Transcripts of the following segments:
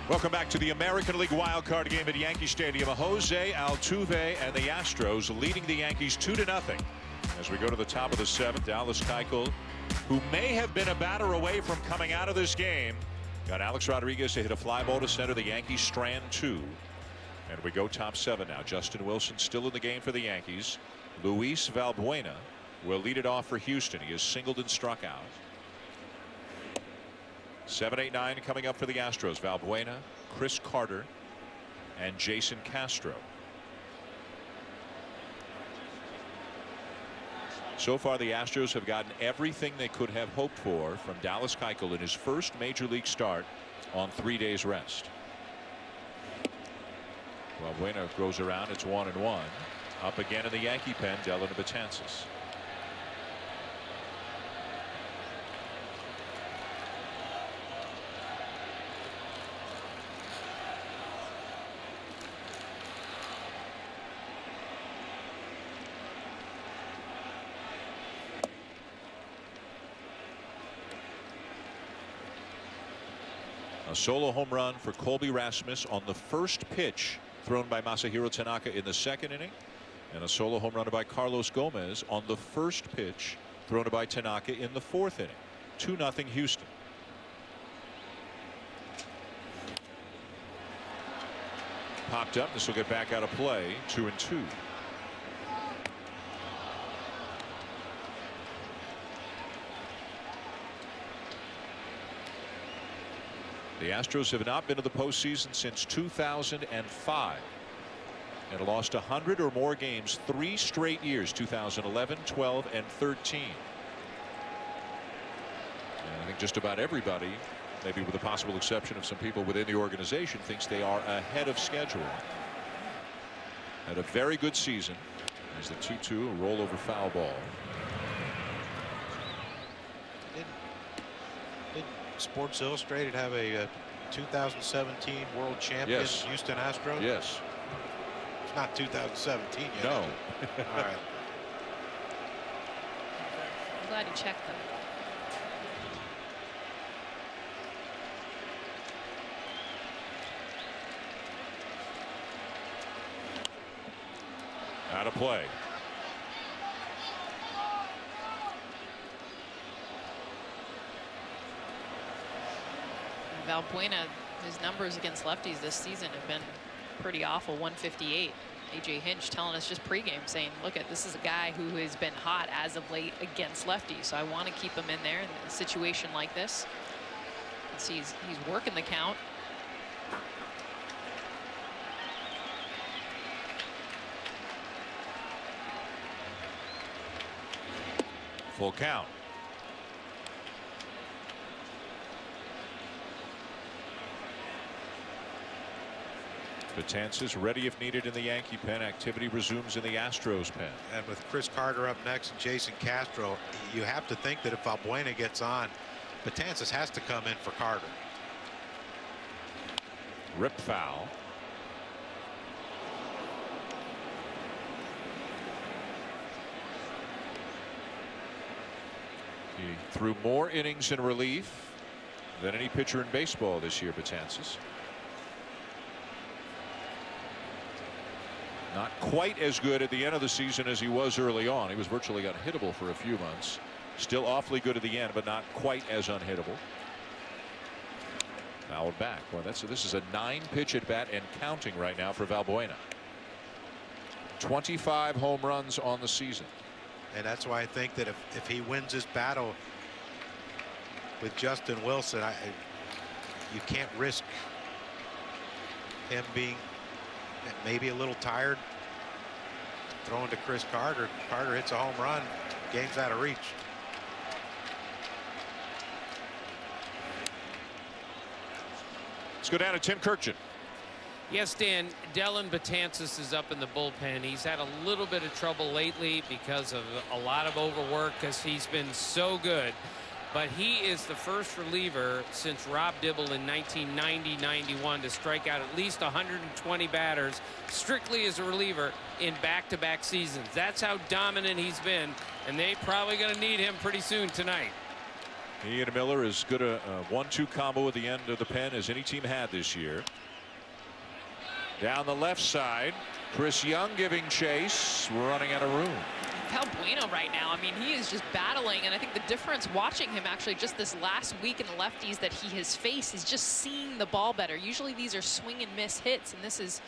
Welcome back to the American League wildcard game at Yankee Stadium. Jose Altuve and the Astros leading the Yankees 2-0. As we go to the top of the seventh, Dallas Keuchel, who may have been a batter away from coming out of this game, got Alex Rodriguez to hit a fly ball to center. The Yankees strand two. And we go top seven now. Justin Wilson still in the game for the Yankees. Luis Valbuena will lead it off for Houston. He has singled and struck out. 7, 8, 9 coming up for the Astros. Valbuena, Chris Carter, and Jason Castro. So far, the Astros have gotten everything they could have hoped for from Dallas Keuchel in his first major league start on 3 days rest. Valbuena goes around. It's 1-1. Up again in the Yankee pen, Dellin Betances. A solo home run for Colby Rasmus on the first pitch thrown by Masahiro Tanaka in the second inning, and a solo home run by Carlos Gomez on the first pitch thrown by Tanaka in the fourth inning. 2-0 Houston. Popped up. This will get back out of play. 2-2. The Astros have not been to the postseason since 2005 and lost 100 or more games 3 straight years, 2011, 12, and 13. And I think just about everybody, maybe with the possible exception of some people within the organization, thinks they are ahead of schedule. Had a very good season. As the 2-2, a rollover foul ball. Sports Illustrated have a 2017 world champion, yes. Houston Astros? Yes. It's not 2017 yet. No. All right. I'm glad you checked them. Out of play. Valbuena, his numbers against lefties this season have been pretty awful. 158. AJ Hinch telling us just pregame, saying, look, this is a guy who has been hot as of late against lefties, so I want to keep him in there in a situation like this. See, he's working the count. Full count. Betances ready if needed in the Yankee pen. Activity resumes in the Astros pen. And with Chris Carter up next and Jason Castro, you have to think that if Valbuena gets on, Betances has to come in for Carter. Rip foul. He threw more innings in relief than any pitcher in baseball this year, Betances. Not quite as good at the end of the season as he was early on. He was virtually unhittable for a few months. Still awfully good at the end, but not quite as unhittable. Fouled back. Well, this is a 9-pitch at bat and counting right now for Valbuena. 25 home runs on the season. And that's why I think that if he wins this battle with Justin Wilson, you can't risk him being maybe a little tired. Throwing to Chris Carter. Carter hits a home run. Game's out of reach. Let's go down to Tim Kirkjian. Yes, Dan, Dellin Betances is up in the bullpen. He's had a little bit of trouble lately because of a lot of overwork because he's been so good. But he is the first reliever since Rob Dibble in 1990-91 to strike out at least 120 batters strictly as a reliever in back-to-back seasons. That's how dominant he's been, and they're probably going to need him pretty soon tonight. He and Miller as good a 1-2 combo at the end of the pen as any team had this year. Down the left side, Chris Young giving chase, running out of room. Cal Bueno right now, I mean, he is just battling, and I think the difference watching him actually just this last week in the lefties that he has faced is just seeing the ball better. Usually these are swing and miss hits, and this is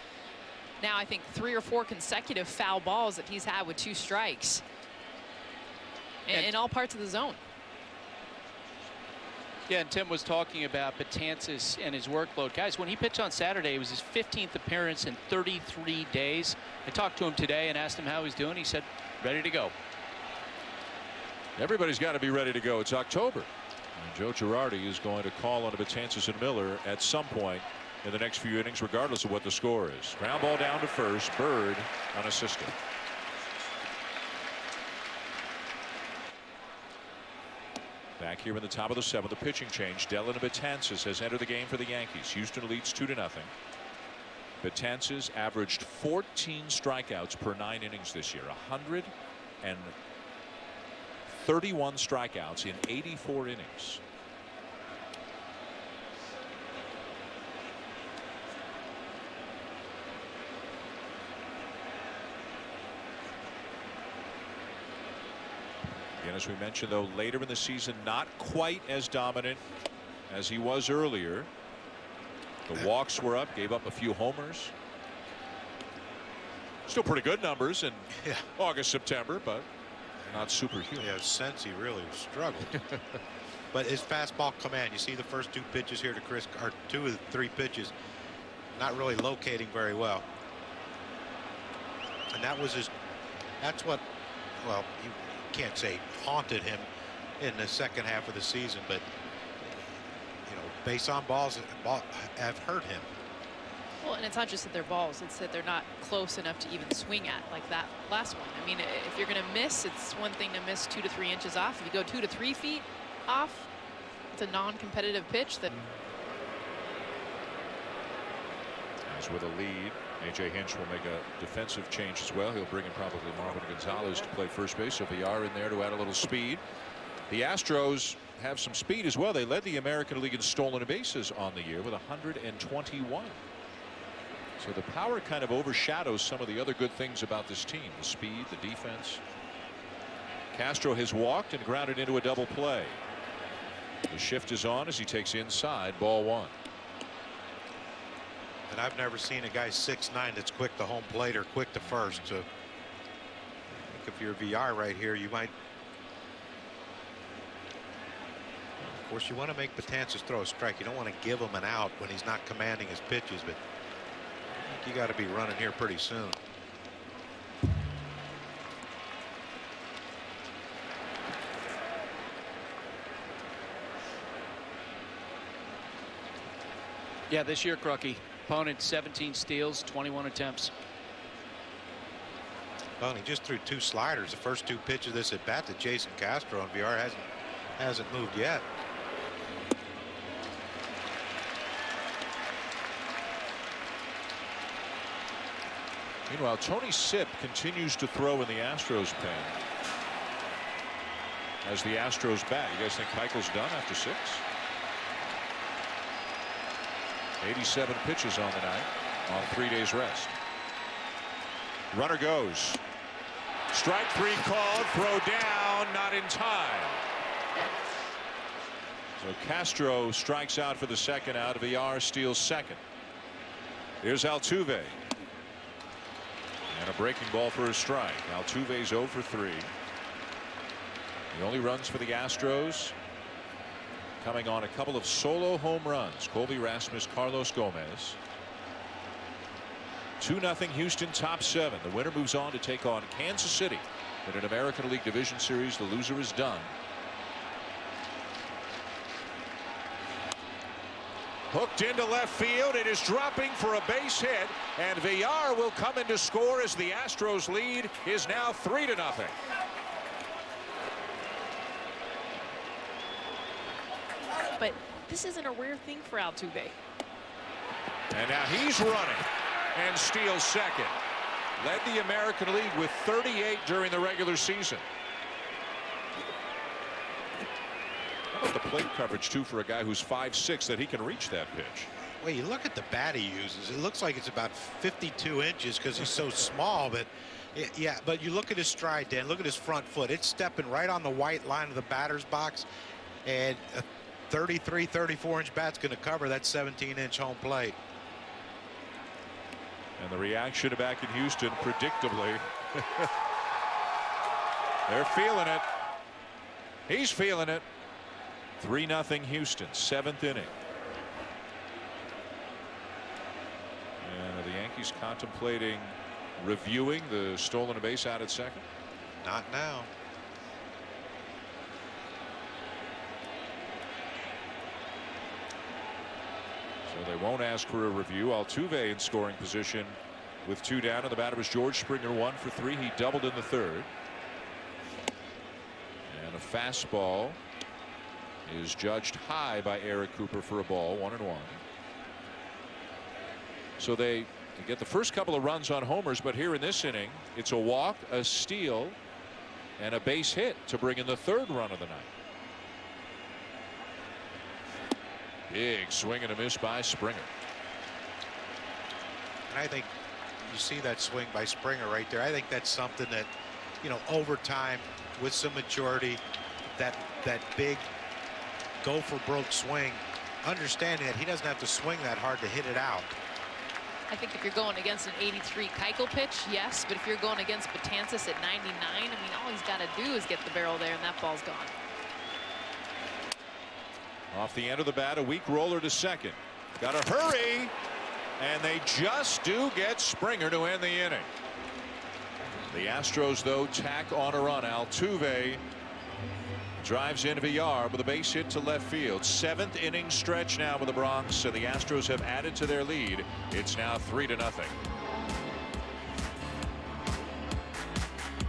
now I think 3 or 4 consecutive foul balls that he's had with 2 strikes in all parts of the zone. Yeah, and Tim was talking about Betances and his workload. Guys, when he pitched on Saturday, it was his 15th appearance in 33 days. I talked to him today and asked him how he's doing. He said, ready to go. Everybody's got to be ready to go. It's October. And Joe Girardi is going to call on Betances and Miller at some point in the next few innings, regardless of what the score is. Ground ball down to first. Bird unassisted. Back here in the top of the 7th, the pitching change. Dylan Betances has entered the game for the Yankees. Houston leads 2-0. Betances averaged 14 strikeouts per 9 innings this year. 131 strikeouts in 84 innings. Again, as we mentioned, though, later in the season, not quite as dominant as he was earlier. The walks were up, gave up a few homers. Still pretty good numbers in August, September, but not superhuman. Yeah, since he really struggled. But his fastball command, you see the first 2 pitches here to Chris, or 2 of the 3 pitches, not really locating very well. And that was his, that's what, well, you can't say haunted him in the second half of the season, but you know, base on balls have hurt him. Well, and it's not just that they're balls, it's that they're not close enough to even swing at, like that last one. I mean, if you're going to miss, it's one thing to miss 2 to 3 inches off. If you go 2 to 3 feet off, it's a non-competitive pitch that. As with a lead, A.J. Hinch will make a defensive change as well. He'll bring in probably Marvin Gonzalez to play first base. So VR in there to add a little speed. The Astros have some speed as well. They led the American League in stolen bases on the year with 121. So the power kind of overshadows some of the other good things about this team. The speed, the defense. Castro has walked and grounded into a double play. The shift is on as he takes inside, ball 1. And I've never seen a guy 6'9" that's quick to home plate or quick to first. So I think if you're VR right here, you might. Of course, you want to make Betances throw a strike. You don't want to give him an out when he's not commanding his pitches, but I think you got to be running here pretty soon. Yeah, this year, Crucky, opponent 17 steals, 21 attempts. Well, he just threw 2 sliders. The first 2 pitches of this at bat to Jason Castro, and VR hasn't moved yet. Meanwhile, Tony Sipp continues to throw in the Astros pen as the Astros bat. You guys think Keuchel's done after 6? 87 pitches on the night on 3 days rest. Runner goes. Strike 3 called. Throw down. Not in time. So Castro strikes out for the second out. VR steals second. Here's Altuve. And a breaking ball for a strike. Altuve's 0 for 3. The only runs for the Astros coming on a couple of solo home runs. Colby Rasmus, Carlos Gomez. 2-0 Houston, top 7. The winner moves on to take on Kansas City in an American League Division Series. The loser is done. Hooked into left field. It is dropping for a base hit, and VR will come in to score as the Astros lead is now 3-0. But this isn't a rare thing for Altuve. And now he's running and steals second. Led the American League with 38 during the regular season. How about the plate coverage too for a guy who's 5'6", that he can reach that pitch. Well, you look at the bat he uses. It looks like it's about 52 inches because he's so small. But yeah, but you look at his stride, Dan. Look at his front foot. It's stepping right on the white line of the batter's box, and a 33, 34-inch bat's going to cover that 17-inch home plate. And the reaction back in Houston, predictably, they're feeling it. He's feeling it. 3-0 Houston, 7th inning. And the Yankees contemplating reviewing the stolen base out at second? Not now. So they won't ask for a review. Altuve in scoring position with 2 down, and the batter was George Springer, 1 for 3. He doubled in the third. And a fastball is judged high by Eric Cooper for a ball, 1-1. So they get the first couple of runs on homers, but here in this inning, it's a walk, a steal, and a base hit to bring in the 3rd run of the night. Big swing and a miss by Springer. And I think you see that swing by Springer right there. I think that's something that, you know, over time with some maturity, that big go for broke swing, understanding that he doesn't have to swing that hard to hit it out. I think if you're going against an 83 Keuchel pitch, yes, but if you're going against Betances at 99, I mean, all he's got to do is get the barrel there, and that ball's gone. Off the end of the bat, a weak roller to second. Got to hurry, and they just do get Springer to end the inning. The Astros, though, tack on a run. Altuve drives in Villar with a base hit to left field. 7th inning stretch now with the Bronx, and the Astros have added to their lead. It's now 3-0.